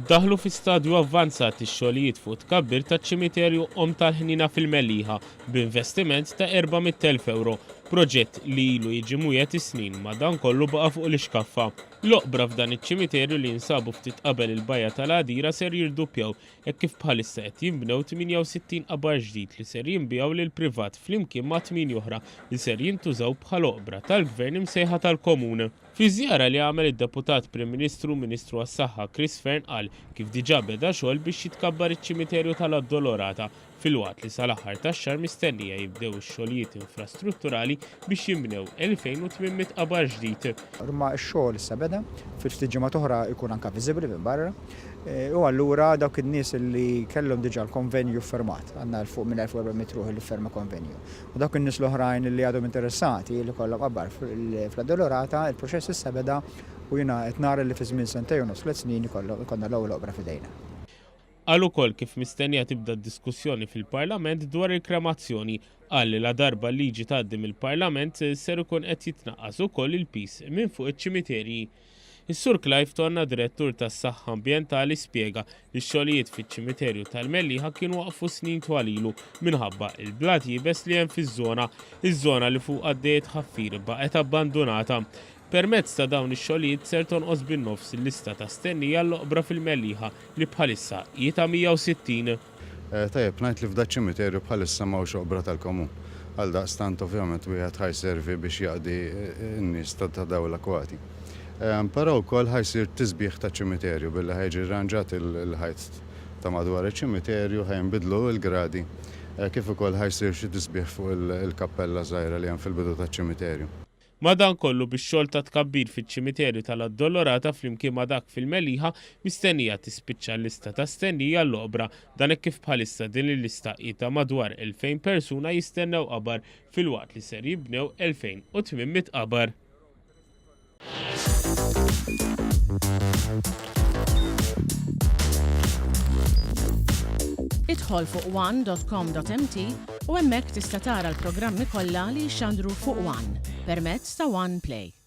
Daħlu fi stadju avvanzat ix-xogħlijiet fuq tkabbir taċ-ċimiterju Om tal-Ħnina fil-Mellieħa b'investiment ta' 400,000 euro, proġett li ilu jiġi mwiegħed is-snin madankollu baqa' fuq l-iskaffa. L-oqbra f'dan iċ-ċimiterju li jinsabu ftit qabel il-bajja tal-Għadira ser jirdoppjaw hekk kif bħalissa qed jinbnew 68 qabar ġdid li ser jinbiegħu lil privat flimkien ma' 8 oħra li ser jintużaw bħala oqbra tal-Gvern imsejħa tal-Komun. Fi żjara li għamel id-Deputat Prim Ministru Ministru għas-Saħħa Chris Fern qal kif diġà beda xogħol biex jitkabbar iċ-ċimiterju tal-Addolorata filwaqt li sal-aħħar tax-xahar mistennija jibdew ix-xogħlijiet infrastrutturali biex jinbnew 2800 qabar ġdid. Imma x-xogħol issa beda fil-ftit ġimgħat oħra jkun anke viżibbli minn barra. U allura dawk in-nies li kellhom diġà l-konvenju firmat, għandna fuq minn 1400 ruħ li firma konvenju. U dawk in-nies l-oħrajn li għadhom interessati li kollhom qabbar fl-Addolorata, il-proċess issa beda u jiena qed nara li fi żmien sentejn u nofs tliet snin ikollna l-ewwel oqbra f'idejna. Qal ukoll kif mistennija tibda d-diskussjoni fil-Parlament dwar il-kremazzjoni qal li la darba liġi tgħaddi mill-Parlament ser ikun qed jitnaqqas ukoll il-pis minn fuq iċ-ċimiterji. Is-Sur Clive Tonna, direttur tas-Saħħa Ambjentali, spjega li x-xogħlijiet fiċ-ċimiterju tal-Mellieħa kienu waqfu snin twalilu minħabba il-blat jibes li hemm fiż-żona, iż-żona li fuq għaddejjed ħaffir baqgħet abbandunata. Permezz ta' dawn ix-xogħlijiet ser tonqos bin-nofs il-lista ta' stennija l-oqbra fil-Mellieħa li bħalissa qiegħda 160. Tajjeb, ngħid li f'da ċimiterju bħalissa m'hawnx oqbra tal-Komun. Għaldaqstant ovvjament wieħed ħajservi biex jaqdi n-nies ta' dawl akwati. Però wkoll ħajsir tisbieħ ta' ċimiterju billi ħajġi rranġat il-ħajt ta' madwar iċ-ċimiterju ħajnbidlu l-gradi kif ukoll ħajsir xi tisbieħ fuq il-kappella żgħira li hemm fil-bidu taċ-ċimiterju. Madankollu bix-xogħol ta' tkabbir fiċ-ċimiterju tal-Addolorata flimkien ma' dak fil-Mellieħa mistennija tispiċċa l-lista ta' stennija l-oqbra dan hekk kif bħalissa din il-lista qiegħda madwar 2000 persuna jistennew qabar filwaqt li ser jibnew 2800 qabar. Idħol fuq one.com.mt u hemmhekk tista' tara l-programmi kollha li jxandru fuq One permezz ta' One Play.